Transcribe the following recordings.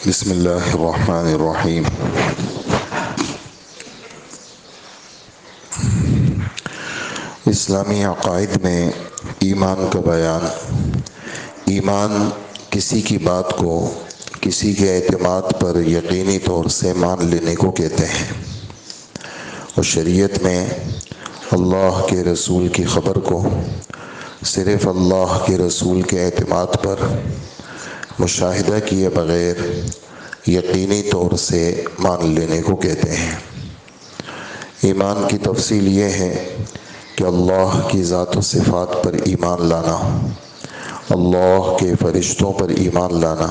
بسم اللہ الرحمن الرحیم۔ اسلامی عقائد میں ایمان کا بیان۔ ایمان کسی کی بات کو کسی کے اعتماد پر یقینی طور سے مان لینے کو کہتے ہیں، اور شریعت میں اللہ کے رسول کی خبر کو صرف اللہ کے رسول کے اعتماد پر مشاہدہ کیے بغیر یقینی طور سے مان لینے کو کہتے ہیں۔ ایمان کی تفصیل یہ ہے کہ اللہ کی ذات و صفات پر ایمان لانا، اللہ کے فرشتوں پر ایمان لانا،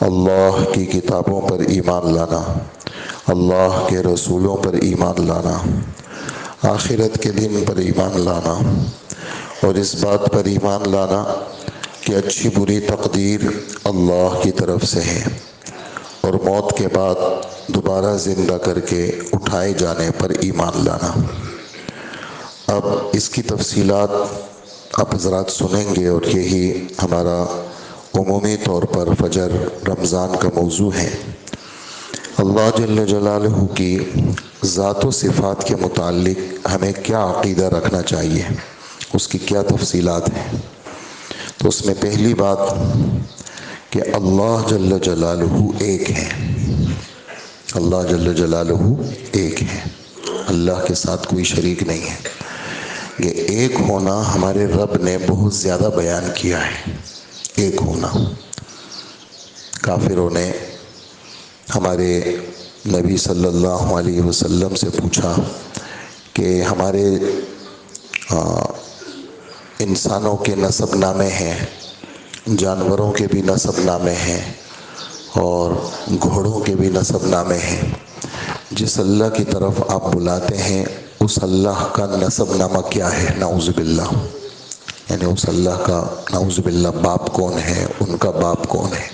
اللہ کی کتابوں پر ایمان لانا، اللہ کے رسولوں پر ایمان لانا، آخرت کے دن پر ایمان لانا، اور اس بات پر ایمان لانا کہ اچھی بری تقدیر اللہ کی طرف سے ہے، اور موت کے بعد دوبارہ زندہ کر کے اٹھائے جانے پر ایمان لانا۔ اب اس کی تفصیلات آپ حضرات سنیں گے، اور یہی ہمارا عمومی طور پر فجر رمضان کا موضوع ہے۔ اللہ جل جلالہ کی ذات و صفات کے متعلق ہمیں کیا عقیدہ رکھنا چاہیے، اس کی کیا تفصیلات ہیں۔ تو اس میں پہلی بات کہ اللہ جل جلالہ ایک ہے۔ اللہ جل جلالہ ایک ہے، اللہ کے ساتھ کوئی شریک نہیں ہے۔ یہ ایک ہونا ہمارے رب نے بہت زیادہ بیان کیا ہے، ایک ہونا۔ کافروں نے ہمارے نبی صلی اللہ علیہ وسلم سے پوچھا کہ ہمارے انسانوں کے نسب نامے ہیں، جانوروں کے بھی نسب نامے ہیں، اور گھوڑوں کے بھی نسب نامے ہیں۔ جس اللہ کی طرف آپ بلاتے ہیں اس اللہ کا نسب نامہ کیا ہے؟ نعوذ باللہ، یعنی اس اللہ کا نعوذ باللہ باپ کون ہے، ان کا باپ کون ہے۔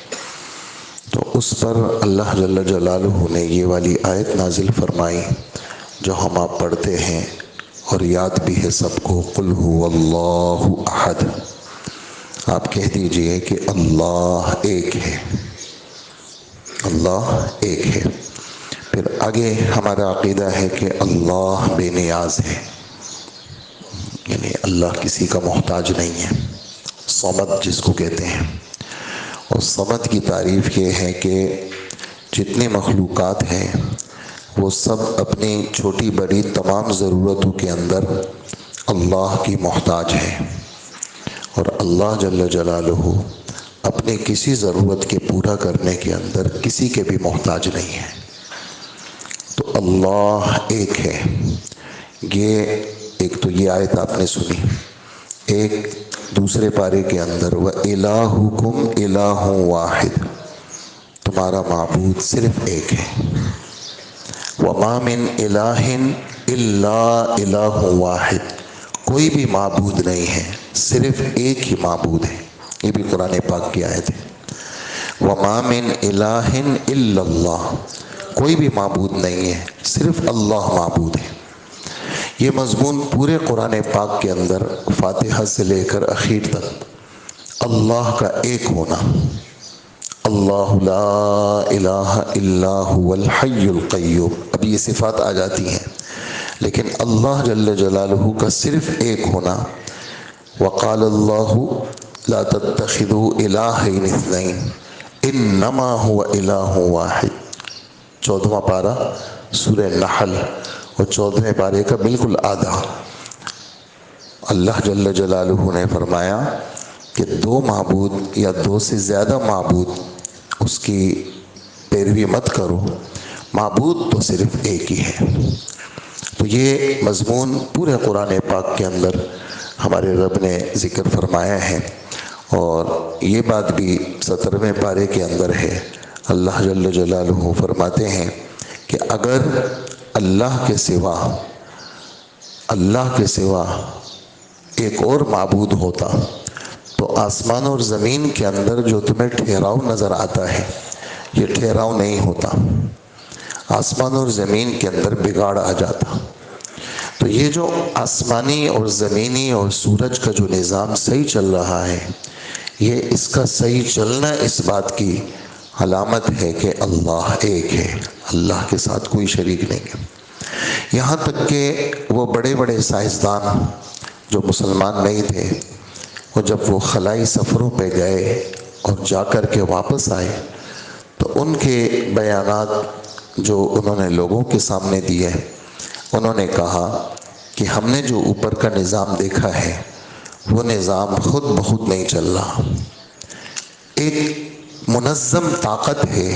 تو اس پر اللہ جل جلالہ نے یہ والی آیت نازل فرمائی جو ہم آپ پڑھتے ہیں اور یاد بھی ہے سب کو، قل هو اللہ احد۔ آپ کہہ دیجئے کہ اللہ ایک ہے، اللہ ایک ہے۔ پھر آگے ہمارا عقیدہ ہے کہ اللہ بے نیاز ہے، یعنی اللہ کسی کا محتاج نہیں ہے، صمد جس کو کہتے ہیں۔ اور صمد کی تعریف یہ ہے کہ جتنی مخلوقات ہیں وہ سب اپنی چھوٹی بڑی تمام ضرورتوں کے اندر اللہ کی محتاج ہے، اور اللہ جل جلالہ اپنے کسی ضرورت کے پورا کرنے کے اندر کسی کے بھی محتاج نہیں ہے۔ تو اللہ ایک ہے۔ یہ ایک تو یہ آیت آپ نے سنی۔ ایک دوسرے پارے کے اندر وَإِلَٰهُكُمْ إِلَٰهٌ وَاحِدٌ، تمہارا معبود صرف ایک ہے۔ وَمَا مِنْ إِلَٰهٍ إِلَّا إِلَٰهٌ وَاحِدٌ، کوئی بھی معبود نہیں ہے، صرف ایک ہی معبود ہے۔ یہ بھی قرآن پاک کی آیت ہے۔ وَمَا مِنْ إِلَٰهٍ إِلَّا اللَّهُ، کوئی بھی معبود نہیں ہے، صرف اللہ معبود ہے۔ یہ مضمون پورے قرآن پاک کے اندر فاتحہ سے لے کر اخیر تک اللہ کا ایک ہونا، اللہ لا الہ الا هو الحی القیوم، اب یہ صفات آ جاتی ہیں، لیکن اللہ جل جلالہ کا صرف ایک ہونا۔ وقال اللہ لا تتخذوا الہین اثنین انما هو الہ واحد، 14واں پارہ سورہ نحل، اور 14ویں پارے کا بالکل آدھا۔ اللہ جل جلالہ نے فرمایا کہ دو معبود یا دو سے زیادہ معبود اس کی پیروی مت کرو، معبود تو صرف ایک ہی ہے۔ تو یہ مضمون پورے قرآن پاک کے اندر ہمارے رب نے ذکر فرمایا ہے، اور یہ بات بھی 17ویں پارے کے اندر ہے۔ اللہ جل جلالہ فرماتے ہیں کہ اگر اللہ کے سوا ایک اور معبود ہوتا تو آسمان اور زمین کے اندر جو تمہیں ٹھہراؤ نظر آتا ہے یہ ٹھہراؤ نہیں ہوتا، آسمان اور زمین کے اندر بگاڑ آ جاتا۔ تو یہ جو آسمانی اور زمینی اور سورج کا جو نظام صحیح چل رہا ہے، یہ اس کا صحیح چلنا اس بات کی علامت ہے کہ اللہ ایک ہے، اللہ کے ساتھ کوئی شریک نہیں ہے۔ یہاں تک کہ وہ بڑے بڑے سائنسدان جو مسلمان نہیں تھے، وہ جب وہ خلائی سفروں پہ گئے اور جا کر کے واپس آئے تو ان کے بیانات جو انہوں نے لوگوں کے سامنے دیے، انہوں نے کہا کہ ہم نے جو اوپر کا نظام دیکھا ہے وہ نظام خود بخود نہیں چل رہا، ایک منظم طاقت ہے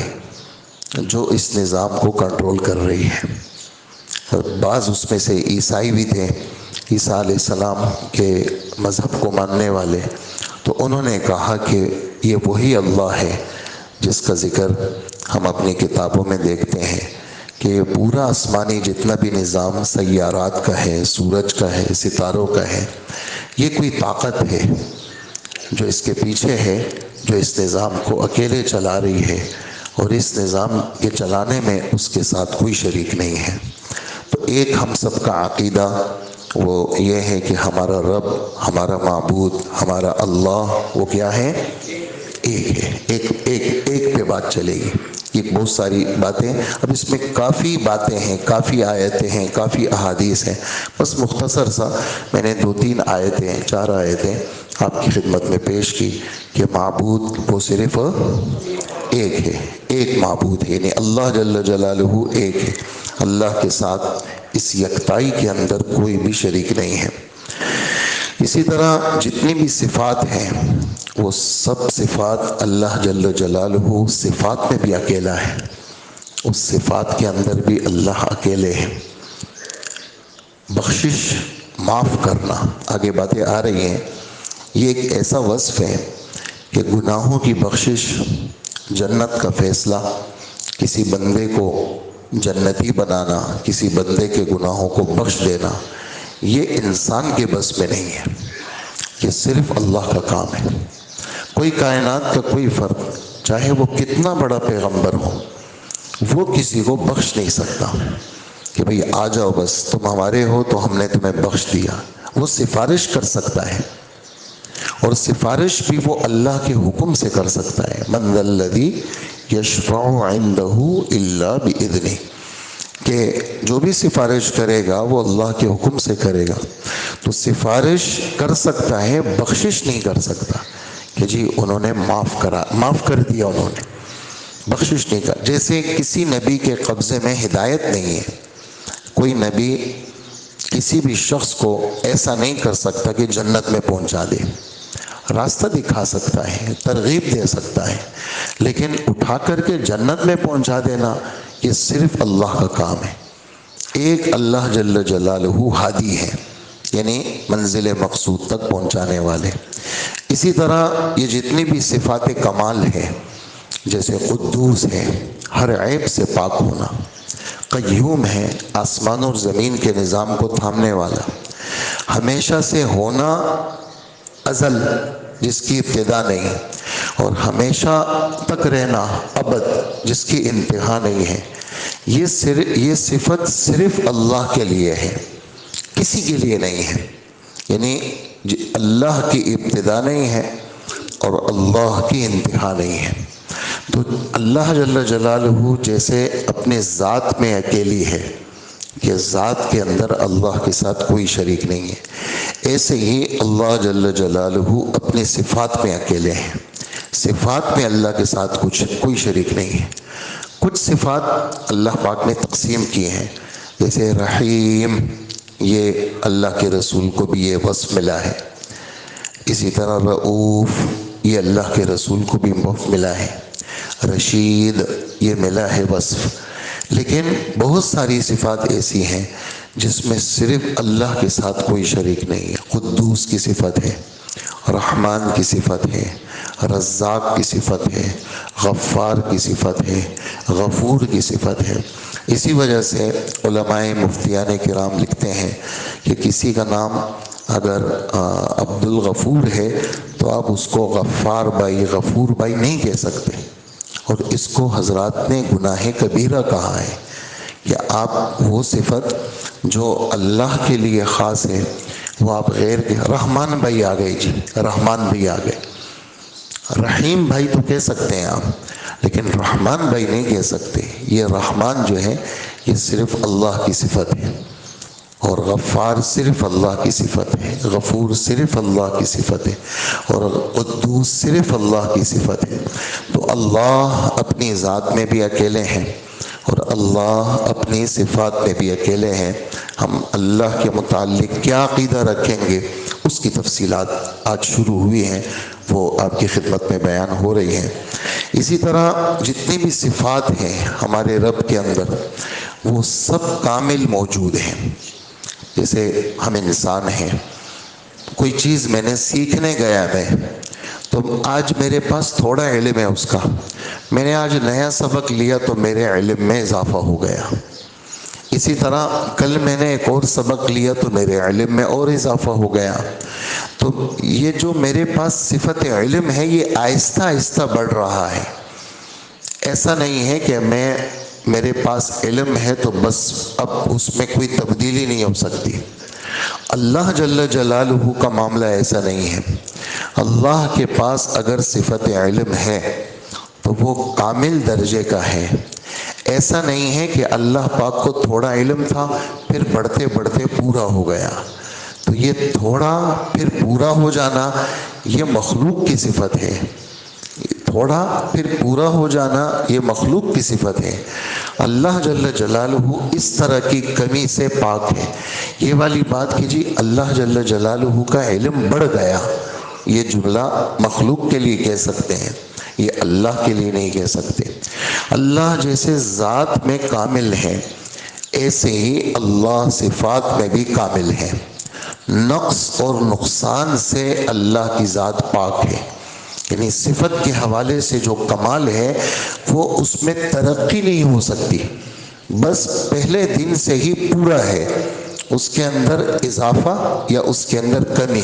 جو اس نظام کو کنٹرول کر رہی ہے۔ اور بعض اس میں سے عیسائی بھی تھے، عیسیٰ علیہ السلام کے مذہب کو ماننے والے، تو انہوں نے کہا کہ یہ وہی اللہ ہے جس کا ذکر ہم اپنی کتابوں میں دیکھتے ہیں کہ یہ پورا آسمانی جتنا بھی نظام سیارات کا ہے، سورج کا ہے، ستاروں کا ہے، یہ کوئی طاقت ہے جو اس کے پیچھے ہے، جو اس نظام کو اکیلے چلا رہی ہے، اور اس نظام کے چلانے میں اس کے ساتھ کوئی شریک نہیں ہے۔ تو ایک ہم سب کا عقیدہ وہ یہ ہے کہ ہمارا رب، ہمارا معبود، ہمارا اللہ وہ کیا ہے؟ ایک ہے، ایک پہ بات چلے گی۔ یہ بہت ساری باتیں، اب اس میں کافی باتیں ہیں، کافی آیتیں ہیں، کافی احادیث ہیں، بس مختصر سا میں نے 2-3 آیتیں، 4 آیتیں آپ کی خدمت میں پیش کی کہ معبود وہ صرف ایک ہے، ایک معبود ہے، یعنی اللہ جل جلالہ ایک ہے، اللہ کے ساتھ اس یکتائی کے اندر کوئی بھی شریک نہیں ہے۔ اسی طرح جتنی بھی صفات ہیں وہ سب صفات اللہ جل جلالہ صفات میں بھی اکیلا ہے، اس صفات کے اندر بھی اللہ اکیلے ہیں۔ بخشش، معاف کرنا، آگے باتیں آ رہی ہیں، یہ ایک ایسا وصف ہے کہ گناہوں کی بخشش، جنت کا فیصلہ، کسی بندے کو جنتی بنانا، کسی بندے کے گناہوں کو بخش دینا، یہ انسان کے بس میں نہیں ہے، یہ صرف اللہ کا کام ہے۔ کوئی کائنات کا کوئی فرد چاہے وہ کتنا بڑا پیغمبر ہو، وہ کسی کو بخش نہیں سکتا کہ بھئی آ جاؤ بس تم ہمارے ہو تو ہم نے تمہیں بخش دیا۔ وہ سفارش کر سکتا ہے، اور سفارش بھی وہ اللہ کے حکم سے کر سکتا ہے۔ من ذا الذی یشفع عندہ الا باذنہ، کہ جو بھی سفارش کرے گا وہ اللہ کے حکم سے کرے گا۔ تو سفارش کر سکتا ہے، بخشش نہیں کر سکتا کہ جی انہوں نے معاف کر دیا، انہوں نے بخشش نہیں کر۔ جیسے کسی نبی کے قبضے میں ہدایت نہیں ہے، کوئی نبی کسی بھی شخص کو ایسا نہیں کر سکتا کہ جنت میں پہنچا دے، راستہ دکھا سکتا ہے، ترغیب دے سکتا ہے، لیکن اٹھا کر کے جنت میں پہنچا دینا یہ صرف اللہ کا کام ہے۔ ایک اللہ جل جلالہ ہادی ہے، یعنی منزل مقصود تک پہنچانے والے۔ اسی طرح یہ جتنی بھی صفات کمال ہے، جیسے قدوس ہے، ہر عیب سے پاک ہونا، قیوم ہے، آسمان اور زمین کے نظام کو تھامنے والا، ہمیشہ سے ہونا، ازل جس کی ابتدا نہیں، اور ہمیشہ تک رہنا، ابد جس کی انتہا نہیں ہے، یہ صفت صرف اللہ کے لیے ہے، کسی کے لیے نہیں ہے۔ یعنی اللہ کی ابتدا نہیں ہے اور اللہ کی انتہا نہیں ہے۔ تو اللہ جل جلالہ جیسے اپنے ذات میں اکیلی ہے کہ ذات کے اندر اللہ کے ساتھ کوئی شریک نہیں ہے، ایسے ہی اللہ جل جلالہ اپنے صفات میں اکیلے ہیں، صفات میں اللہ کے ساتھ کوئی شریک نہیں ہے۔ کچھ صفات اللہ پاک نے تقسیم کی ہیں، جیسے رحیم، یہ اللہ کے رسول کو بھی یہ وصف ملا ہے۔ اسی طرح رؤوف، یہ اللہ کے رسول کو بھی وصف ملا ہے۔ رشید، یہ ملا ہے وصف۔ لیکن بہت ساری صفات ایسی ہیں جس میں صرف اللہ کے ساتھ کوئی شریک نہیں ہے۔ قدوس کی صفت ہے، رحمان کی صفت ہے، رزاق کی صفت ہے، غفار کی صفت ہے، غفور کی صفت ہے۔ اسی وجہ سے علماء مفتیان کرام لکھتے ہیں کہ کسی کا نام اگر عبد الغفور ہے تو آپ اس کو غفار بھائی، غفور بھائی نہیں کہہ سکتے، اور اس کو حضرات نے گناہ کبیرہ کہا ہے کہ آپ وہ صفت جو اللہ کے لیے خاص ہے وہ آپ غیر کے۔ رحمان بھائی آ گئے، جی رحمان بھی آ گئے، رحیم بھائی تو کہہ سکتے ہیں آپ، لیکن رحمان بھائی نہیں کہہ سکتے. یہ رحمان جو ہے یہ صرف اللہ کی صفت ہے، اور غفار صرف اللہ کی صفت ہے، غفور صرف اللہ کی صفت ہے، اور قدوس صرف اللہ کی صفت ہے. تو اللہ اپنی ذات میں بھی اکیلے ہیں اور اللہ اپنی صفات میں بھی اکیلے ہیں. ہم اللہ کے متعلق کیا عقیدہ رکھیں گے اس کی تفصیلات آج شروع ہوئی ہیں، وہ آپ کی خدمت میں بیان ہو رہی ہیں. اسی طرح جتنی بھی صفات ہیں ہمارے رب کے اندر وہ سب کامل موجود ہیں. جیسے ہم انسان ہیں، کوئی چیز میں نے سیکھنے گیا تو آج میرے پاس تھوڑا علم ہے اس کا، میں نے آج نیا سبق لیا تو میرے علم میں اضافہ ہو گیا. اسی طرح کل میں نے ایک اور سبق لیا تو میرے علم میں اور اضافہ ہو گیا. تو یہ جو میرے پاس صفت علم ہے یہ آہستہ آہستہ بڑھ رہا ہے. ایسا نہیں ہے کہ میرے پاس علم ہے تو بس اب اس میں کوئی تبدیلی نہیں ہو سکتی. اللہ جل جلالہ کا معاملہ ایسا نہیں ہے. اللہ کے پاس اگر صفت علم ہے تو وہ کامل درجے کا ہے. ایسا نہیں ہے کہ اللہ پاک کو تھوڑا علم تھا پھر بڑھتے بڑھتے پورا ہو گیا. تو یہ تھوڑا پھر پورا ہو جانا یہ مخلوق کی صفت ہے. تھوڑا پھر پورا ہو جانا یہ مخلوق کی صفت ہے. اللہ جل جلالہ اس طرح کی کمی سے پاک ہے. یہ والی بات کیجیے اللہ جل جلالہ کا علم بڑھ گیا، یہ جملہ مخلوق کے لیے کہہ سکتے ہیں، یہ اللہ کے لیے نہیں کہہ سکتے. اللہ جیسے ذات میں کامل ہے ایسے ہی اللہ صفات میں بھی کامل ہے. نقص اور نقصان سے اللہ کی ذات پاک ہے. یعنی صفت کے حوالے سے جو کمال ہے وہ اس میں ترقی نہیں ہو سکتی، بس پہلے دن سے ہی پورا ہے. اس کے اندر اضافہ یا اس کے اندر کمی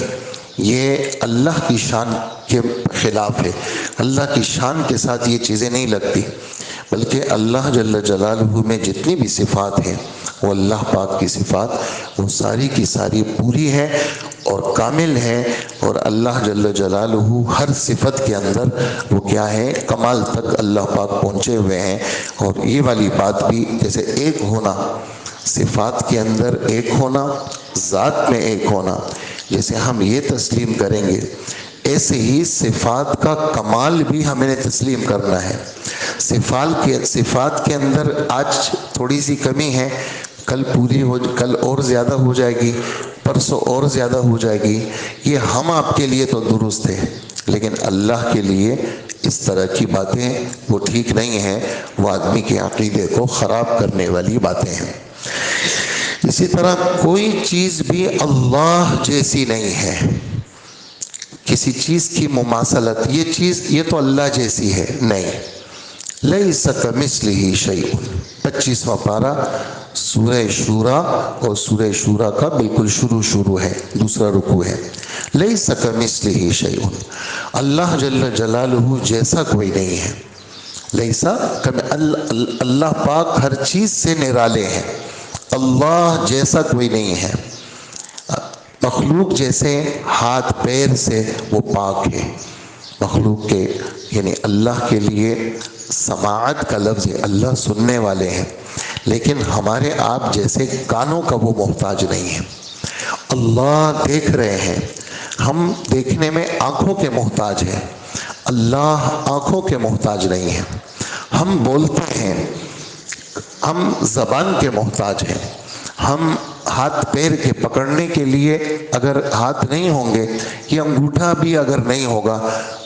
یہ اللہ کی شان کے خلاف ہے. اللہ کی شان کے ساتھ یہ چیزیں نہیں لگتی، بلکہ اللہ جل جلالہ میں جتنی بھی صفات ہیں وہ اللہ پاک کی صفات وہ ساری کی ساری پوری ہے اور کامل ہے. اور اللہ جل جلالہ ہر صفت کے اندر وہ کیا ہے کمال تک اللہ پاک پہنچے ہوئے ہیں. اور یہ والی بات بھی جیسے ایک ہونا، صفات کے اندر ایک ہونا، ذات میں ایک ہونا، جیسے ہم یہ تسلیم کریں گے ایسے ہی صفات کا کمال بھی ہمیں تسلیم کرنا ہے. صفات کے اندر آج تھوڑی سی کمی ہے، کل اور زیادہ ہو جائے گی، پرسوں اور زیادہ ہو جائے گی. یہ ہم آپ کے لیے تو درست ہے، لیکن اللہ کے لیے اس طرح کی باتیں وہ ٹھیک نہیں ہیں، وہ آدمی کے عقیدے کو خراب کرنے والی باتیں ہیں. اسی طرح کوئی چیز بھی اللہ جیسی نہیں ہے. کسی چیز کی مماثلت یہ تو اللہ جیسی ہے نہیں. لیس کمثلہ شیء 25واں پارہ سورہ شورا، اور سورہ شورا کا بالکل شروع ہے، دوسرا رکوع ہے. لیس کمثلہ شیء، اللہ جل جلالہ جیسا کوئی نہیں ہے. لیسا اللہ پاک ہر چیز سے نرالے ہیں، اللہ جیسا کوئی نہیں ہے. مخلوق جیسے ہاتھ پیر سے وہ پاک ہے. مخلوق کے یعنی اللہ کے لیے سماعت کا لفظ ہے، اللہ سننے والے ہیں، لیکن ہمارے آپ جیسے کانوں کا وہ محتاج نہیں ہے. اللہ دیکھ رہے ہیں، ہم دیکھنے میں آنکھوں کے محتاج ہیں، اللہ آنکھوں کے محتاج نہیں ہیں. ہم بولتے ہیں، ہم زبان کے محتاج ہیں. ہم ہاتھ پیر کے پکڑنے کے لیے اگر ہاتھ نہیں ہوں گے، یہ انگوٹھا بھی اگر نہیں ہوگا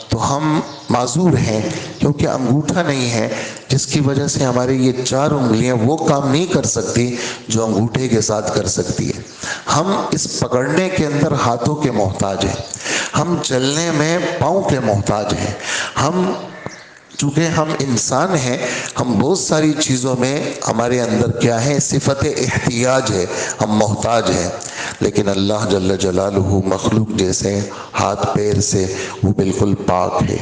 تو ہم معذور ہیں، کیونکہ انگوٹھا نہیں ہے، جس کی وجہ سے ہماری یہ 4 انگلیاں وہ کام نہیں کر سکتی جو انگوٹھے کے ساتھ کر سکتی ہے. ہم اس پکڑنے کے اندر ہاتھوں کے محتاج ہیں، ہم چلنے میں پاؤں کے محتاج ہیں. چونکہ ہم انسان ہیں، ہم بہت ساری چیزوں میں ہمارے اندر کیا ہے صفت احتیاج ہے، ہم محتاج ہیں. لیکن اللہ جل جلالہ مخلوق جیسے ہاتھ پیر سے وہ بالکل پاک ہے.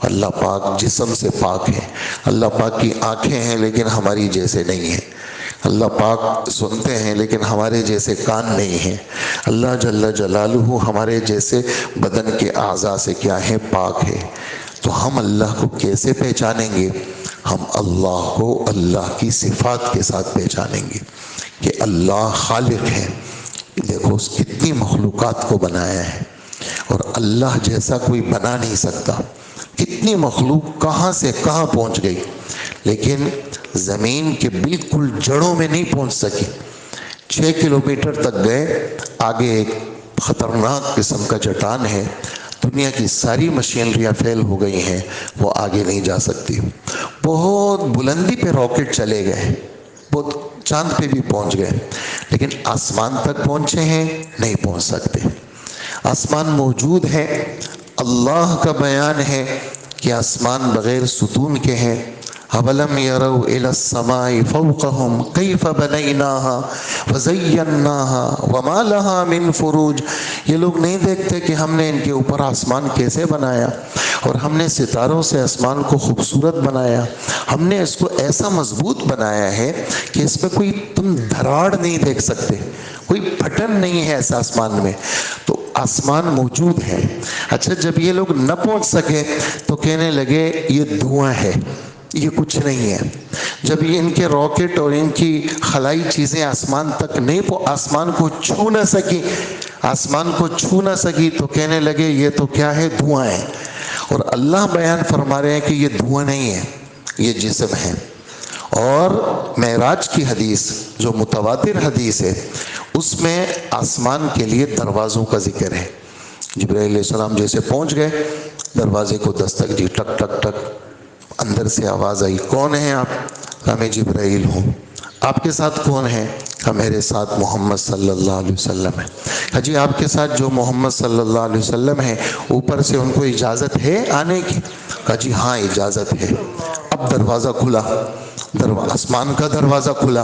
اللہ پاک جسم سے پاک ہے. اللہ پاک کی آنکھیں ہیں لیکن ہماری جیسے نہیں ہیں. اللہ پاک سنتے ہیں لیکن ہمارے جیسے کان نہیں ہیں. اللہ جل جلالہ ہمارے جیسے بدن کے اعضاء سے کیا ہے پاک ہے. تو ہم اللہ کو کیسے پہچانیں گے؟ ہم اللہ کو اللہ کی صفات کے ساتھ پہچانیں گے کہ اللہ خالق ہے. دیکھو اس کتنی مخلوقات کو بنایا ہے، اور اللہ جیسا کوئی بنا نہیں سکتا. کتنی مخلوق کہاں سے کہاں پہنچ گئی، لیکن زمین کے بالکل جڑوں میں نہیں پہنچ سکی. 6 کلومیٹر تک گئے، آگے ایک خطرناک قسم کا چٹان ہے، دنیا کی ساری مشینریاں فیل ہو گئی ہیں، وہ آگے نہیں جا سکتی. بہت بلندی پہ راکٹ چلے گئے، بہت چاند پہ بھی پہنچ گئے، لیکن آسمان تک پہنچے ہیں؟ نہیں پہنچ سکتے. آسمان موجود ہے، اللہ کا بیان ہے کہ آسمان بغیر ستون کے ہیں. اَوَلَمْ يَرَوْا إِلَى السَّمَاءِ فَوْقَهُمْ كَيْفَ بَنَيْنَاهَا وَزَيَّنَّاهَا وَمَا لَهَا مِنْ فُرُوجٍ. یہ لوگ نہیں دیکھتے کہ ہم نے ان کے اوپر آسمان کیسے بنایا، اور ہم نے ستاروں سے آسمان کو خوبصورت بنایا. ہم نے اس کو ایسا مضبوط بنایا ہے کہ اس میں کوئی تم دھراڑ نہیں دیکھ سکتے، کوئی پھٹن نہیں ہے اس آسمان میں. تو آسمان موجود ہے. اچھا، جب یہ لوگ نہ پہنچ سکے تو کہنے لگے یہ دھواں ہے، یہ کچھ نہیں ہے. جب یہ ان کے راکٹ اور ان کی خلائی چیزیں آسمان تک نہیں آسمان کو چھو نہ سکی، آسمان کو چھو نہ سکی، تو کہنے لگے یہ تو کیا ہے؟ دھواں ہے. اور اللہ بیان فرما رہے ہیں کہ یہ دھواں نہیں ہے، یہ جسم ہے. اور معراج کی حدیث جو متواتر حدیث ہے، اس میں آسمان کے لیے دروازوں کا ذکر ہے. جبرائیل علیہ السلام جیسے پہنچ گئے، دروازے کو دستک دی، ٹک ٹک ٹک. اندر سے آواز آئی، کون ہیں آپ؟ کہا میں جبرائیل ہوں. آپ کے ساتھ کون ہیں؟ کہا میرے ساتھ محمد صلی اللہ علیہ وسلم ہے. کہا جی آپ کے ساتھ جو محمد صلی اللہ علیہ وسلم ہے، اوپر سے ان کو اجازت ہے آنے کی؟ کہا جی ہاں اجازت ہے. اب دروازہ کھلا، آسمان کا دروازہ کھلا،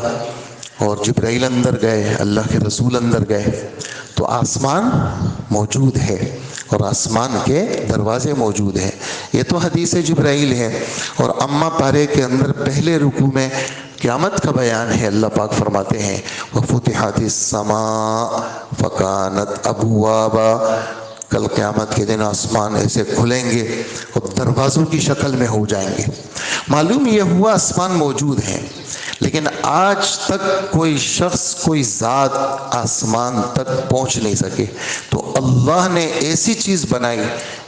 اور جبرائیل اندر گئے، اللہ کے رسول اندر گئے. تو آسمان موجود ہے اور آسمان کے دروازے موجود ہیں. یہ تو حدیث جبرائیل ہے. اور اما پارے کے اندر پہلے رکوع میں قیامت کا بیان ہے. اللہ پاک فرماتے ہیں وَفُتِحَتِ السَّمَاءُ فَكَانَتْ أَبْوَابًا. کل قیامت کے دن آسمان ایسے کھلیں گے اور دروازوں کی شکل میں ہو جائیں گے. معلوم یہ ہوا آسمان موجود ہیں، لیکن آج تک کوئی شخص، کوئی ذات آسمان تک پہنچ نہیں سکے. تو اللہ نے ایسی چیز بنائی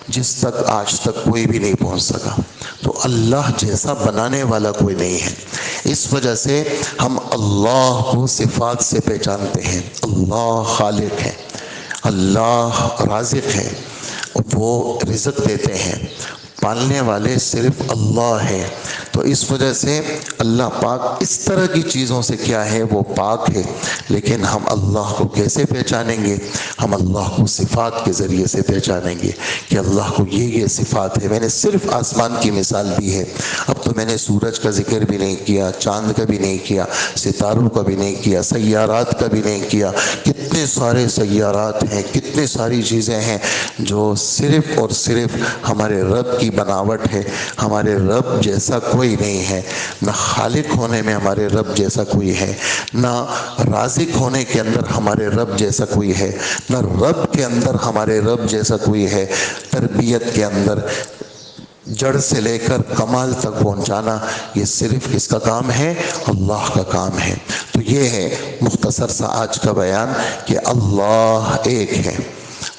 جس تک آج تک کوئی بھی نہیں پہنچ سکا. تو اللہ جیسا بنانے والا کوئی نہیں ہے. اس وجہ سے ہم اللہ کو صفات سے پہچانتے ہیں. اللہ خالق ہے، اللہ رازق ہے، وہ رزق دیتے ہیں. پالنے والے صرف اللہ ہیں. تو اس وجہ سے اللہ پاک اس طرح کی چیزوں سے کیا ہے؟ وہ پاک ہے. لیکن ہم اللہ کو کیسے پہچانیں گے؟ ہم اللہ کو صفات کے ذریعے سے پہچانیں گے کہ اللہ کو یہ صفات ہے. میں نے صرف آسمان کی مثال دی ہے، اب تو میں نے سورج کا ذکر بھی نہیں کیا، چاند کا بھی نہیں کیا، ستاروں کا بھی نہیں کیا، سیارات کا بھی نہیں کیا. کتنے سارے سیارات ہیں، کتنے ساری چیزیں ہیں جو صرف اور صرف ہمارے رب کی بناوٹ ہے. ہمارے رب جیسا کوئی نہیں ہے. نہ خالق ہونے میں ہمارے رب جیسا کوئی ہے، نہ رازق ہونے کے اندر ہمارے رب جیسا کوئی ہے، نہ رب کے اندر ہمارے رب جیسا کوئی ہے. تربیت کے اندر جڑ سے لے کر کمال تک پہنچانا، یہ صرف کس کا کام ہے؟ اللہ کا کام ہے. تو یہ ہے مختصر سا آج کا بیان کہ اللہ ایک ہے،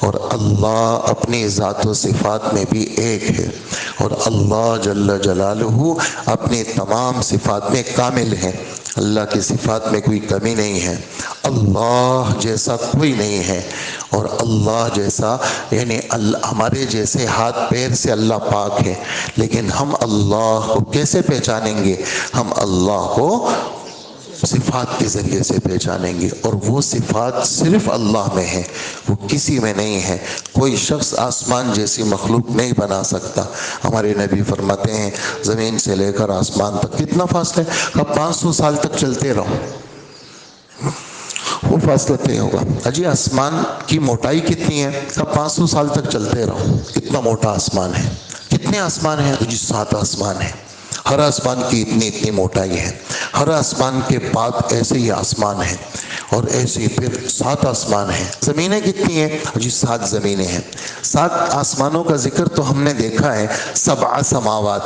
اور اللہ اپنی ذات و صفات میں بھی ایک ہے، اور اللہ جل جلالہ اپنی تمام صفات میں کامل ہے. اللہ کی صفات میں کوئی کمی نہیں ہے. اللہ جیسا کوئی نہیں ہے، اور اللہ جیسا یعنی ہمارے جیسے ہاتھ پیر سے اللہ پاک ہے. لیکن ہم اللہ کو کیسے پہچانیں گے؟ ہم اللہ کو صفات کے ذریعے سے پہچانیں گے، اور وہ صفات صرف اللہ میں ہے، وہ کسی میں نہیں ہے. کوئی شخص آسمان جیسی مخلوق نہیں بنا سکتا. ہمارے نبی فرماتے ہیں زمین سے لے کر آسمان تک کتنا فاصلہ ہے؟ اب 500 سال تک چلتے رہو، وہ فاصلہ طے ہوگا. اجی آسمان کی موٹائی کتنی ہے؟ اب 500 سال تک چلتے رہو، کتنا موٹا آسمان ہے. کتنے آسمان ہیں؟ جی 7 آسمان ہیں. ہر آسمان کی اتنی موٹائی ہے. ہر آسمان کے بعد ایسے ہی آسمان ہیں. اور ایسی پھر 7 آسمان ہیں. زمینیں کتنی ہیں جی؟ 7 زمینیں ہیں. 7 آسمانوں کا ذکر تو ہم نے دیکھا ہے 7 سماوات،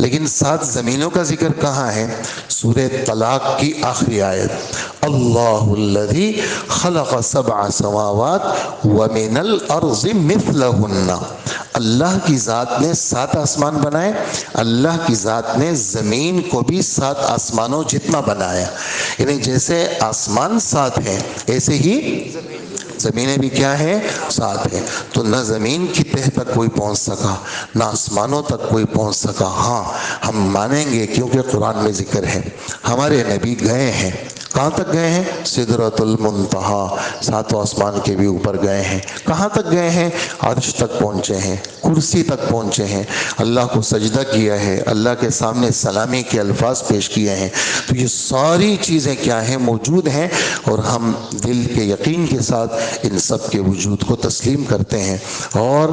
لیکن 7 زمینوں کا ذکر کہاں ہے؟ سورہ طلاق کی آخری آیت، اللہ الذی خلق 7 سماوات ومن الارض مثلہن. اللہ کی ذات نے 7 آسمان بنائے، اللہ کی ذات نے زمین کو بھی 7 آسمانوں جتنا بنایا. یعنی جیسے آسمان 7 ہیں ایسے ہی زمینیں بھی کیا ہیں؟ 7 ہیں. تو نہ زمین کی تہ تک کوئی پہنچ سکا، نہ آسمانوں تک کوئی پہنچ سکا. ہاں ہم مانیں گے کیونکہ قرآن میں ذکر ہے، ہمارے نبی گئے ہیں. کہاں تک گئے ہیں؟ سدرۃ المنتہا، 7 آسمان کے بھی اوپر گئے ہیں. کہاں تک گئے ہیں؟ عرش تک پہنچے ہیں، کرسی تک پہنچے ہیں، اللہ کو سجدہ کیا ہے، اللہ کے سامنے سلامی کے الفاظ پیش کیے ہیں. تو یہ ساری چیزیں کیا ہیں؟ موجود ہیں. اور ہم دل کے یقین کے ساتھ ان سب کے وجود کو تسلیم کرتے ہیں، اور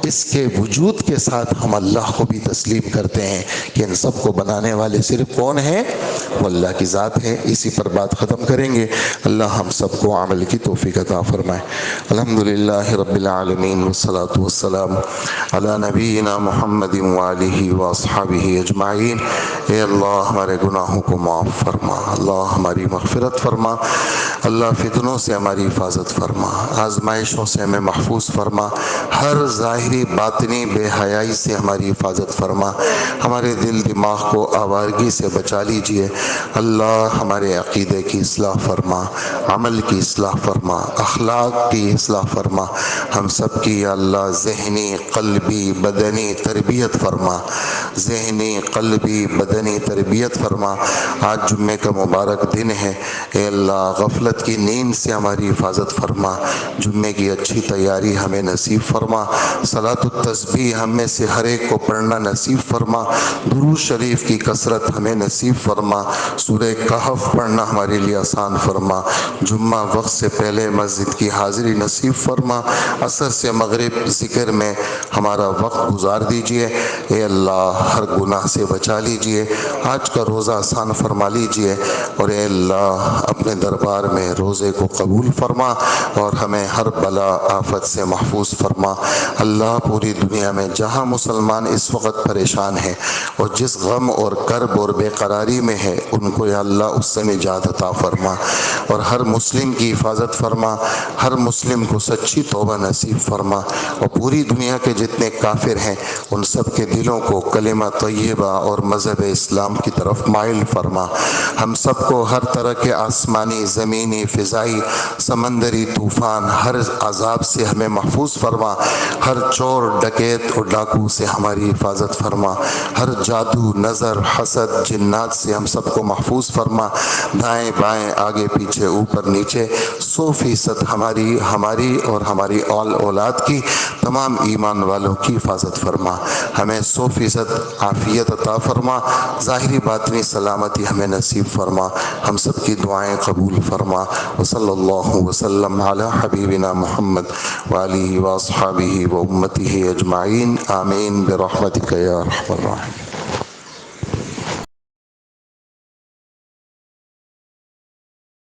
اس کے وجود کے ساتھ ہم اللہ کو بھی تسلیم کرتے ہیں کہ ان سب کو بنانے والے صرف کون ہیں؟ وہ اللہ کی ذات ہے. اسی پر بات ختم کریں گے. اللہ ہم سب کو عمل کی توفیق عطا فرمائے. الحمدللہ رب العالمین والصلاة والسلام علی نبینا محمد وآلہ واصحابہ اجمعین. اے اللہ ہمارے گناہوں کو معاف فرما، اللہ ہماری مغفرت فرما، اللہ فتنوں سے ہماری حفاظت فرما، آزمائشوں سے ہمیں محفوظ فرما، ہر ظاہری باطنی بے حیائی سے ہماری حفاظت فرما، ہمارے دل دماغ کو آوارگی سے بچا لیجئے. اللہ ہمارے عقیدے کی اصلاح فرما، عمل کی اصلاح فرما، اخلاق کی اصلاح فرما. ہم سب کی یا اللہ ذہنی قلبی بدنی تربیت فرما، ذہنی قلبی بدنی تربیت فرما. آج جمعے کا مبارک دن ہے، اے اللہ غفلت کی نیند سے ہماری حفاظت فرما، جمعے کی اچھی تیاری ہمیں نصیب فرما، صلاۃ التسبیح ہم میں سے ہر ایک کو پڑھنا نصیب فرما، درود شریف کی کثرت ہمیں نصیب فرما، سورہ کہف پڑھنا ہمارے لیے آسان فرما، جمعہ وقت سے پہلے مسجد کی حاضری نصیب فرما، عصر سے مغرب ذکر میں ہمارا وقت گزار دیجئے. اے اللہ ہر گناہ سے بچا لیجئے، آج کا روزہ آسان فرما لیجئے، اور اے اللہ اپنے دربار میں روزے کو قبول فرما اور ہمیں ہر بلا آفت سے محفوظ فرما. اللہ پوری دنیا میں جہاں مسلمان اس وقت پریشان ہیں اور جس غم اور کرب اور بے قراری میں ہے، ان کو یا اللہ اس سے نجات عطا فرما، اور ہر مسلم کی حفاظت فرما، ہر مسلم کو سچی توبہ نصیب فرما، اور پوری دنیا کے جتنے کافر ہیں ان سب کے دلوں کو کلمہ طیبہ اور مذہب اسلام کی طرف مائل فرما. ہم سب کو ہر طرح کے آسمانی، زمینی، فضائی، سمندری طوفان، ہر عذاب سے ہمیں محفوظ فرما، ہر چور ڈکیت اور ڈاکو سے ہماری حفاظت فرما، ہر جادو، نظر، حسد، جنات سے ہم سب کو محفوظ فرما، دائیں بائیں آگے پیچھے اوپر نیچے 100% ہماری اور ہماری اولاد کی تمام ایمان والوں کی حفاظت فرما. ہمیں 100% عافیت عطا فرما، ظاہری باطنی سلامتی ہمیں نصیب فرما. ہم سب کی دعائیں قبول فرما. وصلی اللہ وسلم علی حبیبنا محمد وآلہ واصحابہ و امتہ اجمعین. آمین برحمتک یا ارحم الراحمین.